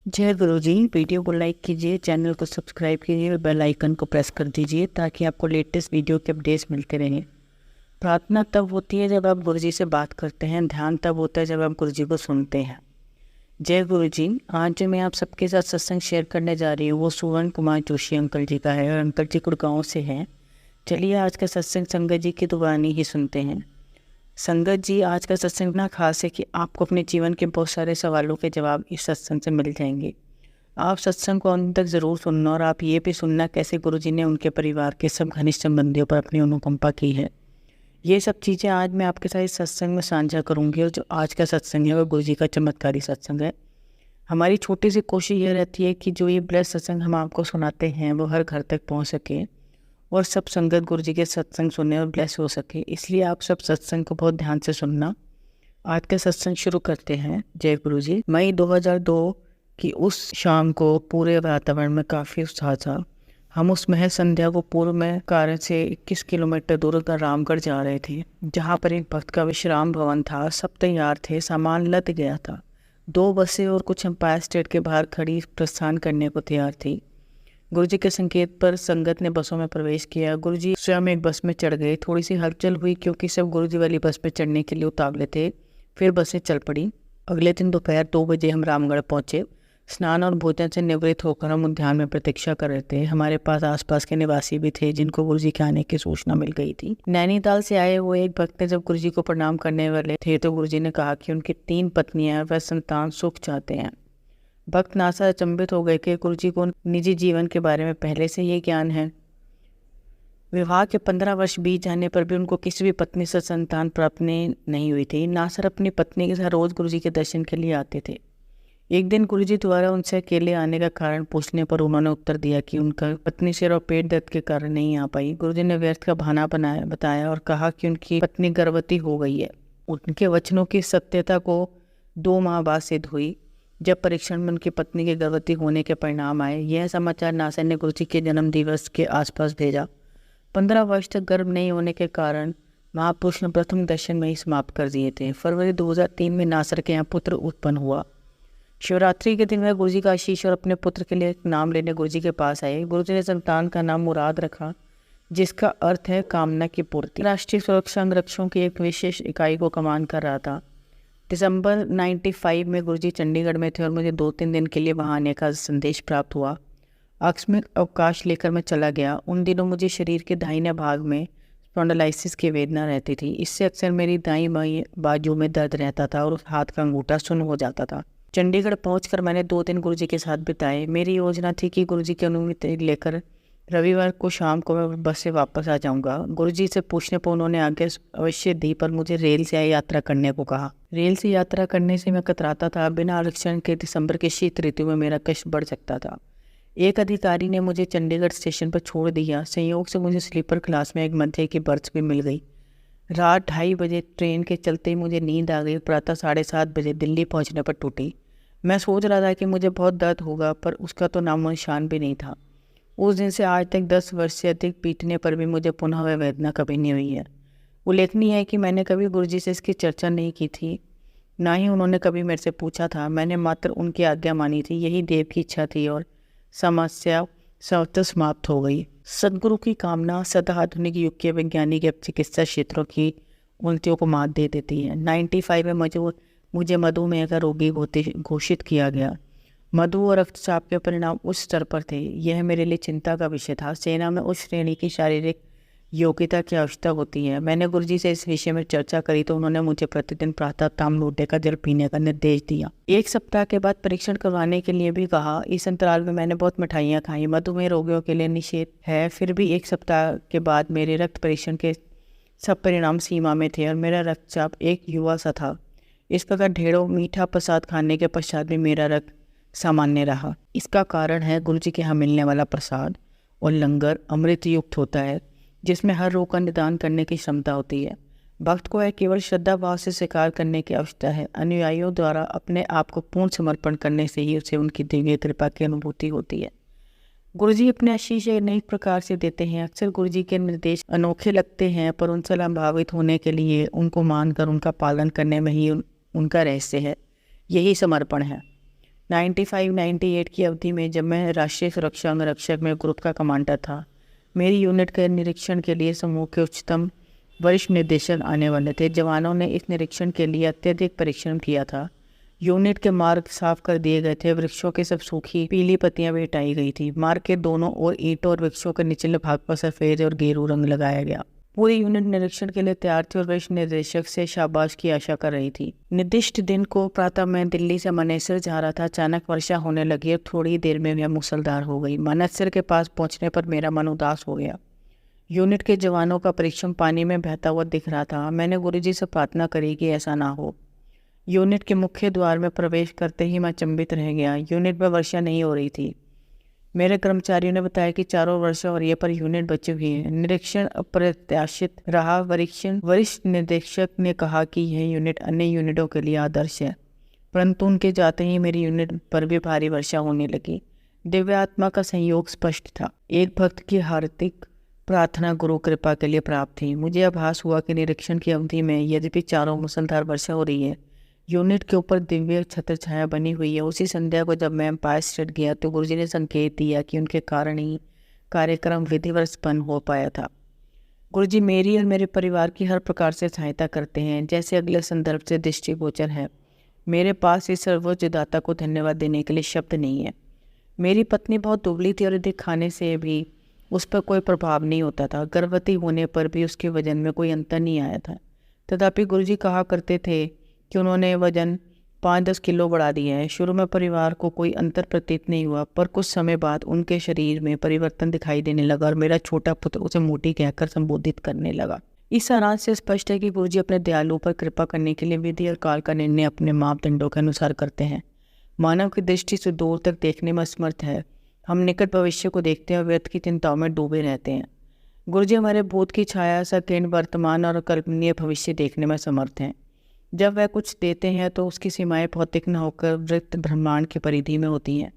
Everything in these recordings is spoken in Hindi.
जय गुरु जी। वीडियो को लाइक कीजिए, चैनल को सब्सक्राइब कीजिए और बेल आइकन को प्रेस कर दीजिए ताकि आपको लेटेस्ट वीडियो के अपडेट्स मिलते रहें। प्रार्थना तब होती है जब आप गुरु जी से बात करते हैं, ध्यान तब होता है जब आप गुरु जी को सुनते हैं। जय गुरु जी। आज जो मैं आप सबके साथ सत्संग शेयर करने जा रही हूँ वो सुवर्ण कुमार जोशी अंकल जी का है और अंकल जी गुड़गांव से हैं। चलिए आज का सत्संग संगत जी की दुआनी ही सुनते हैं। संगत जी, आज का सत्संग इतना खास है कि आपको अपने जीवन के बहुत सारे सवालों के जवाब इस सत्संग से मिल जाएंगे। आप सत्संग को अंत तक ज़रूर सुनना और आप ये भी सुनना कैसे गुरुजी ने उनके परिवार के सब घनिष्ठ संबंधियों पर अपनी अनुकंपा की है। ये सब चीज़ें आज मैं आपके साथ इस सत्संग में साझा करूँगी और जो आज का सत्संग है वो गुरुजी का चमत्कारी सत्संग है। हमारी छोटी सी कोशिश ये रहती है कि जो ये ब्लेस सत्संग हम आपको सुनाते हैं वो हर घर तक पहुँच सके और सब संगत गुरुजी के सत्संग सुने और ब्लेस हो सके। इसलिए आप सब सत्संग को बहुत ध्यान से सुनना। आज का सत्संग शुरू करते हैं। जय गुरु जी। मई 2002 की उस शाम को पूरे वातावरण में काफ़ी उत्साह था। हम उस महज संध्या को पूर्व में कार से 21 किलोमीटर दूर का रामगढ़ जा रहे थे, जहाँ पर एक भक्त का विश्राम भवन था। सब तैयार थे, सामान लद गया था। 2 बसें और कुछ एम्पायर स्टेट के बाहर खड़ी प्रस्थान करने को तैयार थी। गुरुजी के संकेत पर संगत ने बसों में प्रवेश किया। गुरुजी स्वयं एक बस में चढ़ गए। थोड़ी सी हलचल हुई क्योंकि सब गुरुजी वाली बस में चढ़ने के लिए उतावले थे। फिर बसें चल पड़ी। अगले दिन दोपहर 2 बजे हम रामगढ़ पहुंचे। स्नान और भोजन से निवृत्त होकर हम उद्यान में प्रतीक्षा कर रहे थे। हमारे पास आसपास के निवासी भी थे जिनको गुरुजी के आने की सूचना मिल गई थी। नैनीताल से आए हुए एक भक्त ने जब गुरुजी को प्रणाम करने वाले थे तो गुरुजी ने कहा कि उनकी 3 पत्नियां व संतान सुख चाहते हैं। भक्त नासा अचंभित हो गए कि गुरुजी को निजी जीवन के बारे में पहले से ये ज्ञान है। विवाह के 15 वर्ष बीत जाने पर भी उनको किसी भी पत्नी से संतान प्राप्त नहीं हुई थी। नासर अपनी पत्नी के साथ रोज गुरुजी के दर्शन के लिए आते थे। एक दिन गुरुजी द्वारा उनसे अकेले आने का कारण पूछने पर उन्होंने उत्तर दिया कि उनका पत्नी सिर और पेट दर्द के कारण नहीं आ पाई। गुरुजी ने व्यर्थ का बहाना बताया और कहा कि उनकी पत्नी गर्भवती हो गई है। उनके वचनों की सत्यता को 2 माह बाद सिद्ध हुई, जब परीक्षण में उनकी पत्नी के गर्भवती होने के परिणाम आए। यह समाचार नासर ने गुरुजी के जन्म दिवस के आसपास भेजा। 15 वर्ष तक गर्भ नहीं होने के कारण महापुरुष ने प्रथम दर्शन में ही समाप्त कर दिए थे। फरवरी 2003 में नासर के यहाँ पुत्र उत्पन्न हुआ। शिवरात्रि के दिन वह गुरुजी का आशीष और अपने पुत्र के लिए नाम लेने गुरुजी के पास आए। गुरुजी ने संतान का नाम मुराद रखा, जिसका अर्थ है कामना की पूर्ति। राष्ट्रीय सुरक्षा अंगरक्षकों की एक विशेष इकाई को कमान कर रहा था। दिसंबर 95 में गुरुजी चंडीगढ़ में थे और मुझे 2-3 दिन के लिए वहाँ आने का संदेश प्राप्त हुआ। आकस्मिक अवकाश लेकर मैं चला गया। उन दिनों मुझे शरीर के दाहिने भाग में स्पॉन्डिलाइटिस की वेदना रहती थी। इससे अक्सर मेरी दाईं बाजू में दर्द रहता था और उस हाथ का अंगूठा सुन्न हो जाता था। चंडीगढ़ पहुंचकर मैंने 2 दिन गुरुजी के साथ बिताए। मेरी योजना थी कि गुरुजी की अनुमति लेकर रविवार को शाम को मैं बस से वापस आ जाऊंगा। गुरुजी से पूछने पर उन्होंने आज्ञा अवश्य दी, पर मुझे रेल से यात्रा करने को कहा। रेल से यात्रा करने से मैं कतराता था। बिना आरक्षण के दिसंबर के शीत ऋतु में मेरा कष्ट बढ़ सकता था। एक अधिकारी ने मुझे चंडीगढ़ स्टेशन पर छोड़ दिया। संयोग से मुझे स्लीपर क्लास में एक मध्य की बर्थ भी मिल गई। रात 2:30 बजे ट्रेन के चलते ही मुझे नींद आ गई। प्रातः 7:30 बजे दिल्ली पहुंचने पर टूटी। मैं सोच रहा था कि मुझे बहुत दर्द होगा, पर उसका तो नामो निशान भी नहीं था। उस दिन से आज तक 10 वर्ष से अधिक बीतने पर भी मुझे पुनः वह वेदना कभी नहीं हुई है। उल्लेखनीय है कि मैंने कभी गुरुजी से इसकी चर्चा नहीं की थी, ना ही उन्होंने कभी मेरे से पूछा था। मैंने मात्र उनकी आज्ञा मानी थी। यही देव की इच्छा थी और समस्या स्वतः समाप्त हो गई। सदगुरु की कामना सदा आधुनिक युग के वैज्ञानिक चिकित्सा क्षेत्रों की उन्नतियों को मात दे देती है। 95 में मुझे मधुमेह का रोगी घोषित किया गया। मधु और रक्तचाप के परिणाम उस स्तर पर थे, यह मेरे लिए चिंता का विषय था। सेना में उस श्रेणी की शारीरिक योग्यता की आवश्यकता होती है। मैंने गुरुजी से इस विषय में चर्चा करी तो उन्होंने मुझे प्रतिदिन प्रातः ताम लोटे का जल पीने का निर्देश दिया। 1 सप्ताह के बाद परीक्षण करवाने के लिए भी कहा। इस अंतराल में मैंने बहुत मिठाइयाँ खाई। मधुमेह रोगियों के लिए निषेध है, फिर भी 1 सप्ताह के बाद मेरे रक्त परीक्षण के सब परिणाम सीमा में थे और मेरा रक्तचाप एक युवा सा था। इस प्रकार ढेरों मीठा प्रसाद खाने के पश्चात भी मेरा रक्त सामान्य रहा। इसका कारण है गुरुजी के यहाँ मिलने वाला प्रसाद और लंगर अमृत युक्त होता है, जिसमें हर रोग का निदान करने की क्षमता होती है। भक्त को यह केवल श्रद्धा भाव से स्वीकार करने की आवश्यकता है। अनुयायियों द्वारा अपने आप को पूर्ण समर्पण करने से ही उसे उनकी दिव्य कृपा की अनुभूति होती है। गुरुजी अपने आशीष अनेक प्रकार से देते हैं। अक्सर गुरुजी के निर्देश अनोखे लगते हैं, पर उनसे लाभान्वित होने के लिए उनको मानकर उनका पालन करने में ही उनका रहस्य है। यही समर्पण है। 95-98 की अवधि में जब मैं राष्ट्रीय सुरक्षा अंगरक्षक में ग्रुप का कमांडर था, मेरी यूनिट के निरीक्षण के लिए समूह के उच्चतम वरिष्ठ निर्देशक आने वाले थे। जवानों ने इस निरीक्षण के लिए अत्यधिक परिश्रम किया था। यूनिट के मार्ग साफ कर दिए गए थे। वृक्षों की सब सूखी पीली पत्तियां भी हटाई गई थी। मार्ग के दोनों ओर ईंटों और वृक्षों के निचले भाग पर सफेद और गेरू रंग लगाया गया। पूरी यूनिट निरीक्षण के लिए तैयार थी और वरिष्ठ निर्देशक से शाबाश की आशा कर रही थी। निर्दिष्ट दिन को प्रातः मैं दिल्ली से मानेसर जा रहा था। अचानक वर्षा होने लगी और थोड़ी देर में वह मूसलाधार हो गई। मानेसर के पास पहुंचने पर मेरा मन उदास हो गया। यूनिट के जवानों का परिश्रम पानी में बहता हुआ दिख रहा था। मैंने गुरुजी से प्रार्थना करी कि ऐसा ना हो। यूनिट के मुख्य द्वार में प्रवेश करते ही मैं अचंभित रह गया। यूनिट में वर्षा नहीं हो रही थी। मेरे कर्मचारियों ने बताया कि चारों वर्षा और ये पर यूनिट बची हुई है। निरीक्षण अप्रत्याशित रहा। वरिष्ठ निदेशक ने कहा कि यह यूनिट अन्य यूनिटों के लिए आदर्श है, परंतु उनके जाते ही मेरी यूनिट पर भी भारी वर्षा होने लगी। दिव्य आत्मा का संयोग स्पष्ट था। एक भक्त की हार्दिक प्रार्थना गुरु कृपा के लिए प्राप्त थी। मुझे आभास हुआ कि निरीक्षण की अवधि में यद्यपि चारों मूसलाधार वर्षा हो रही है, यूनिट के ऊपर दिव्य छत्र छाया बनी हुई है। उसी संध्या को जब मैं एम्पायर स्टेट गया तो गुरुजी ने संकेत दिया कि उनके कारण ही कार्यक्रम विधिवत संपन्न हो पाया था। गुरुजी मेरी और मेरे परिवार की हर प्रकार से सहायता करते हैं, जैसे अगले संदर्भ से दृष्टिगोचर है। मेरे पास इस सर्वोच्च दाता को धन्यवाद देने के लिए शब्द नहीं है। मेरी पत्नी बहुत दुबली थी और अधिक खाने से भी उस पर कोई प्रभाव नहीं होता था। गर्भवती होने पर भी उसके वजन में कोई अंतर नहीं आया था। तथापि गुरुजी कहा करते थे कि उन्होंने वजन 5-10 किलो बढ़ा दिया है। शुरू में परिवार को कोई अंतर प्रतीत नहीं हुआ, पर कुछ समय बाद उनके शरीर में परिवर्तन दिखाई देने लगा और मेरा छोटा पुत्र उसे मोटी कहकर संबोधित करने लगा। इस सारांश से स्पष्ट है कि गुरुजी अपने दयालुओं पर कृपा करने के लिए विधि और काल का निर्णय अपने मापदंडों के अनुसार करते हैं। मानव की दृष्टि से दूर तक देखने में असमर्थ है। हम निकट भविष्य को देखते हैं और व्यर्थ की चिंताओं में डूबे रहते हैं। गुरुजी हमारे भूत की छाया संकीर्ण वर्तमान और कल्पनीय भविष्य देखने में समर्थ हैं। जब वह कुछ देते हैं तो उसकी सीमाएं भौतिक न होकर वृत्त ब्रह्मांड की परिधि में होती हैं।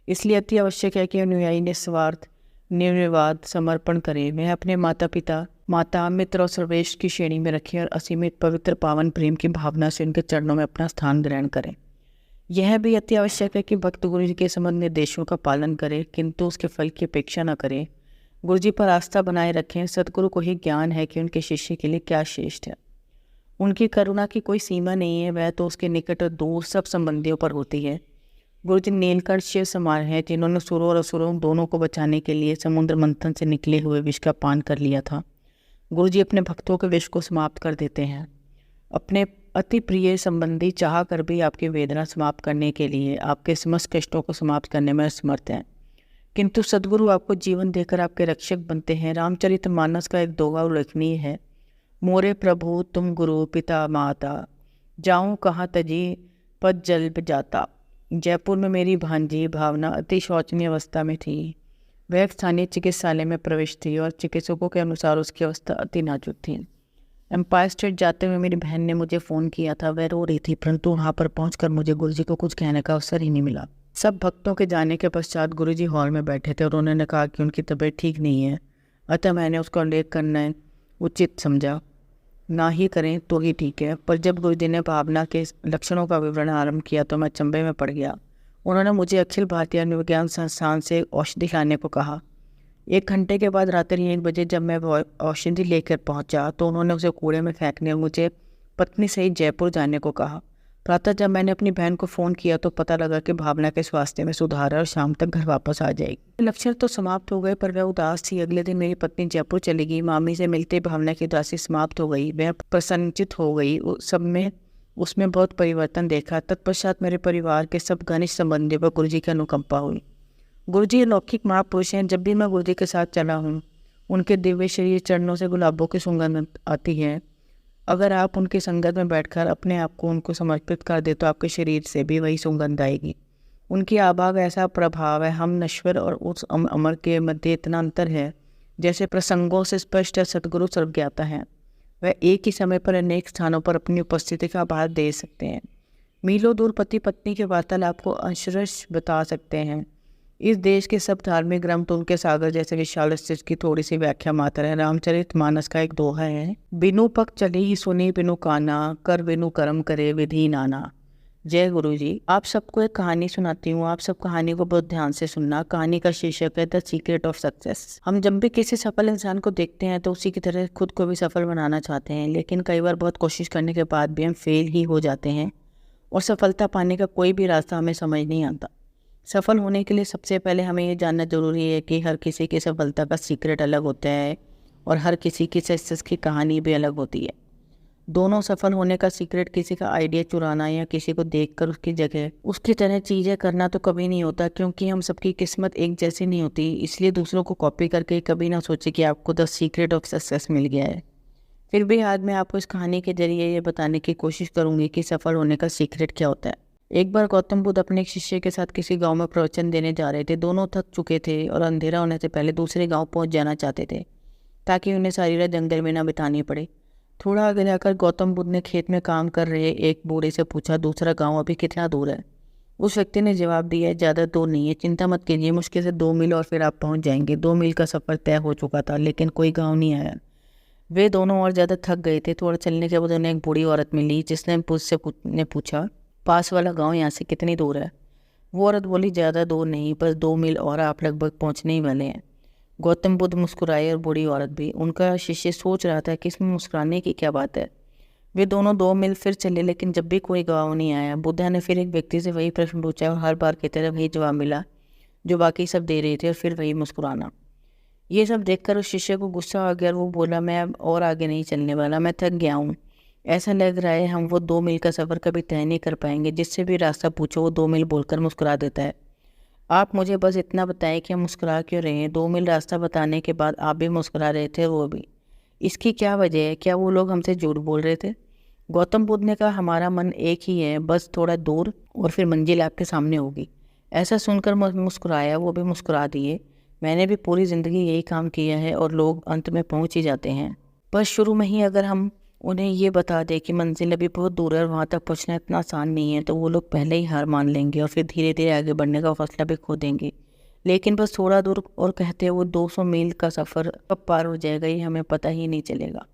इसलिए अति आवश्यक है कि अनुयायी निस्वार्थ निर्विवाद समर्पण करें। वह अपने माता पिता, माता, मित्र और सर्वेश की श्रेणी में रखें और असीमित पवित्र पावन प्रेम की भावना से उनके चरणों में अपना स्थान ग्रहण करें। यह भी अति आवश्यक है कि भक्त गुरु जी के संबंध निर्देशों का पालन करे, किंतु उसके फल की अपेक्षा न करे। गुरु जी पर आस्था बनाए रखें। सदगुरु को ही ज्ञान है कि उनके शिष्य के लिए क्या श्रेष्ठ है। उनकी करुणा की कोई सीमा नहीं है, वह तो उसके निकट और दूर सब संबंधियों पर होती है। गुरु जी नीलकंठ शिव समान है, जिन्होंने सुरों और असुरों दोनों को बचाने के लिए समुद्र मंथन से निकले हुए विष का पान कर लिया था। गुरु जी अपने भक्तों के विष को समाप्त कर देते हैं। अपने अति प्रिय संबंधी चाह कर भी आपकी वेदना समाप्त करने के लिए आपके समस्त कष्टों को समाप्त करने में असमर्थ हैं, किंतु सदगुरु आपको जीवन देकर आपके रक्षक बनते हैं। रामचरितमानस का एक दोहा उल्लेखनीय है, मोरे प्रभु तुम गुरु पिता माता, जाऊं कहाँ तजी पद जल जाता। जयपुर में मेरी भांजी भावना अति शोचनीय अवस्था में थी। वह एक स्थानीय चिकित्सालय में प्रविष्ट थी और चिकित्सकों के अनुसार उसकी अवस्था अति नाजुक थी। एम्पायर स्टेट जाते हुए मेरी बहन ने मुझे फ़ोन किया था। वह रो रही थी, परंतु वहाँ पर पहुंचकर मुझे गुरुजी को कुछ कहने का अवसर ही नहीं मिला। सब भक्तों के जाने के पश्चात गुरुजी हॉल में बैठे थे और उन्होंने कहा कि उनकी तबीयत ठीक नहीं है, अतः मैंने उसका उल्लेख करना उचित समझा। ना ही करें तो ही ठीक है। पर जब गुरुजी ने भावना के लक्षणों का विवरण आरंभ किया तो मैं चंबे में पड़ गया। उन्होंने मुझे अखिल भारतीय आयुर्विज्ञान संस्थान से औषधि लाने को कहा। 1 घंटे के बाद रात्रि 1 बजे जब मैं औषधि लेकर पहुंचा तो उन्होंने उसे कूड़े में फेंकने और मुझे पत्नी सहित जयपुर जाने को कहा। प्रातः जब मैंने अपनी बहन को फ़ोन किया तो पता लगा कि भावना के स्वास्थ्य में सुधार है और शाम तक घर वापस आ जाएगी। लक्षण तो समाप्त हो गए पर वह उदास थी। अगले दिन मेरी पत्नी जयपुर चली गई। मामी से मिलते भावना की उदासी समाप्त हो गई। वह प्रसन्नचित हो गई। सब में उसमें बहुत परिवर्तन देखा। तत्पश्चात मेरे परिवार के सब घनिष्ठ संबंधियों पर गुरुजी की अनुकंपा हुई। गुरुजी अलौकिक महापुरुष हैं। जब भी मैं गुरुजी के साथ चला हूँ उनके दिव्य शरीर चरणों से गुलाबों की सुगंध आती है। अगर आप उनकी संगत में बैठकर अपने आप को उनको समर्पित कर दे तो आपके शरीर से भी वही सुगंध आएगी। उनकी आभा का ऐसा प्रभाव है, हम नश्वर और उस अमर के मध्य इतना अंतर है जैसे प्रसंगों से स्पष्ट है। सदगुरु सर्वज्ञाता हैं। वह एक ही समय पर अनेक स्थानों पर अपनी उपस्थिति का आभार दे सकते हैं। मीलों दूर पति पत्नी के वार्तालाप को अंशरश बता सकते हैं। इस देश के सब धार्मिक ग्रंथ उनके सागर जैसे विशाल अस्तित्व की थोड़ी सी व्याख्या मात्र है। रामचरितमानस का एक दोहा है, बिनु पक चली सुनी बिनु काना, कर बिनु कर्म करे विधि नाना। जय गुरु जी। आप सबको एक कहानी सुनाती हूँ, आप सब कहानी को बहुत ध्यान से सुनना। कहानी का शीर्षक है द सीक्रेट ऑफ सक्सेस। हम जब भी किसी सफल इंसान को देखते हैं तो उसी की तरह खुद को भी सफल बनाना चाहते हैं, लेकिन कई बार बहुत कोशिश करने के बाद भी हम फेल ही हो जाते हैं और सफलता पाने का कोई भी रास्ता हमें समझ नहीं आता। सफल होने के लिए सबसे पहले हमें ये जानना जरूरी है कि हर किसी की सफलता का सीक्रेट अलग होता है और हर किसी की सक्सेस की कहानी भी अलग होती है। दोनों सफल होने का सीक्रेट किसी का आइडिया चुराना या किसी को देखकर उसकी जगह उसकी तरह चीज़ें करना तो कभी नहीं होता, क्योंकि हम सबकी किस्मत एक जैसी नहीं होती। इसलिए दूसरों को कॉपी करके कभी ना सोचे कि आपको द सीक्रेट ऑफ सक्सेस मिल गया है। फिर भी आज मैं आपको इस कहानी के जरिए ये बताने की कोशिश करूंगी कि सफल होने का सीक्रेट क्या होता है। एक बार गौतम बुद्ध अपने एक शिष्य के साथ किसी गाँव में प्रवचन देने जा रहे थे। दोनों थक चुके थे और अंधेरा होने से पहले दूसरे गाँव पहुँच जाना चाहते थे ताकि उन्हें सारी रात जंगल में ना बितानी पड़े। थोड़ा आगे जाकर गौतम बुद्ध ने खेत में काम कर रहे एक बूढ़े से पूछा, दूसरा गांव अभी कितना दूर है? उस व्यक्ति ने जवाब दिया, ज़्यादा दूर नहीं है, चिंता मत कीजिए, मुश्किल से 2 मील और फिर आप पहुंच जाएंगे। 2 मील का सफ़र तय हो चुका था लेकिन कोई गांव नहीं आया। वे दोनों और ज़्यादा थक गए थे। थोड़ा चलने के बाद उन्हें एक बूढ़ी औरत मिली जिसने उससे पूछा, पास वाला गाँव यहाँ से कितनी दूर है? वो औरत बोली, ज़्यादा दूर नहीं, बस 2 मील और आप लगभग पहुँचने ही वाले हैं। गौतम बुद्ध मुस्कुराए और बूढ़ी औरत भी। उनका शिष्य सोच रहा था कि इसमें मुस्कुराने की क्या बात है। वे दोनों 2 मील फिर चले लेकिन जब भी कोई गाँव नहीं आया। बुद्धा ने फिर एक व्यक्ति से वही प्रश्न पूछा और हर बार की तरह वही जवाब मिला जो बाकी सब दे रहे थे, और फिर वही मुस्कुराना। ये सब देखकर उस शिष्य को गुस्सा आ गया और वो बोला, मैं अब और आगे नहीं चलने वाला, मैं थक गया हूँ। ऐसा लग रहा है हम वो 2 मील का सफ़र कभी तय नहीं कर पाएंगे। जिससे भी रास्ता पूछो वो 2 मील बोलकर मुस्कुरा देता है। आप मुझे बस इतना बताएं कि हम मुस्कुरा क्यों रहे हैं? 2 मील रास्ता बताने के बाद आप भी मुस्कुरा रहे थे, वो भी। इसकी क्या वजह है? क्या वो लोग हमसे झूठ बोल रहे थे? गौतम बुद्ध ने कहा, हमारा मन एक ही है, बस थोड़ा दूर और फिर मंजिल आपके सामने होगी। ऐसा सुनकर मुस्कुराया, वो भी मुस्कुरा दिए। मैंने भी पूरी ज़िंदगी यही काम किया है और लोग अंत में पहुंच ही जाते हैं। बस शुरू में ही अगर हम उन्हें ये बता दें कि मंजिल अभी बहुत दूर है और वहाँ तक पहुँचना इतना आसान नहीं है, तो वो लोग पहले ही हार मान लेंगे और फिर धीरे धीरे आगे बढ़ने का हौसला भी खो देंगे। लेकिन बस थोड़ा दूर और कहते हैं वो 200 मील का सफ़र कब पार हो जाएगा ये हमें पता ही नहीं चलेगा।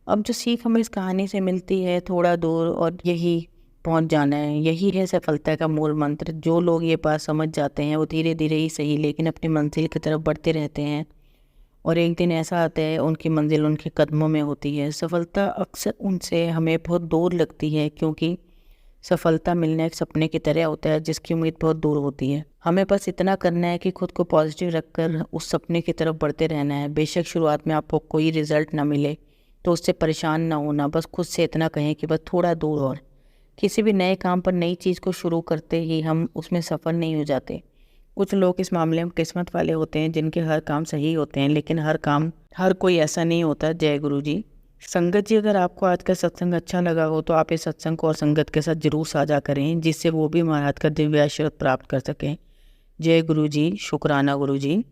अब जो सीख हमें इस कहानी से मिलती है, थोड़ा दूर और यही पहुंच जाना है, यही है सफलता का मूल मंत्र। जो लोग ये बात समझ जाते हैं वो धीरे धीरे ही सही लेकिन अपनी मंजिल की तरफ बढ़ते रहते हैं, और एक दिन ऐसा आता है उनकी मंजिल उनके कदमों में होती है। सफलता अक्सर उनसे हमें बहुत दूर लगती है क्योंकि सफलता मिलना एक सपने की तरह होता है जिसकी उम्मीद बहुत दूर होती है। हमें बस इतना करना है कि खुद को पॉजिटिव रखकर उस सपने की तरफ बढ़ते रहना है। बेशक शुरुआत में आपको कोई रिजल्ट ना मिले तो उससे परेशान ना होना, बस खुद से इतना कहें कि बस थोड़ा दूर और। किसी भी नए काम पर नई चीज़ को शुरू करते ही हम उसमें सफल नहीं हो जाते। कुछ लोग इस मामले में किस्मत वाले होते हैं जिनके हर काम सही होते हैं, लेकिन हर कोई ऐसा नहीं होता। जय गुरु जी। संगत जी, अगर आपको आज का सत्संग अच्छा लगा हो तो आप इस सत्संग को और संगत के साथ जरूर साझा करें, जिससे वो भी महाराज का दिव्य आशीर्वाद प्राप्त कर सकें। जय गुरु जी। शुक्राना गुरु जी।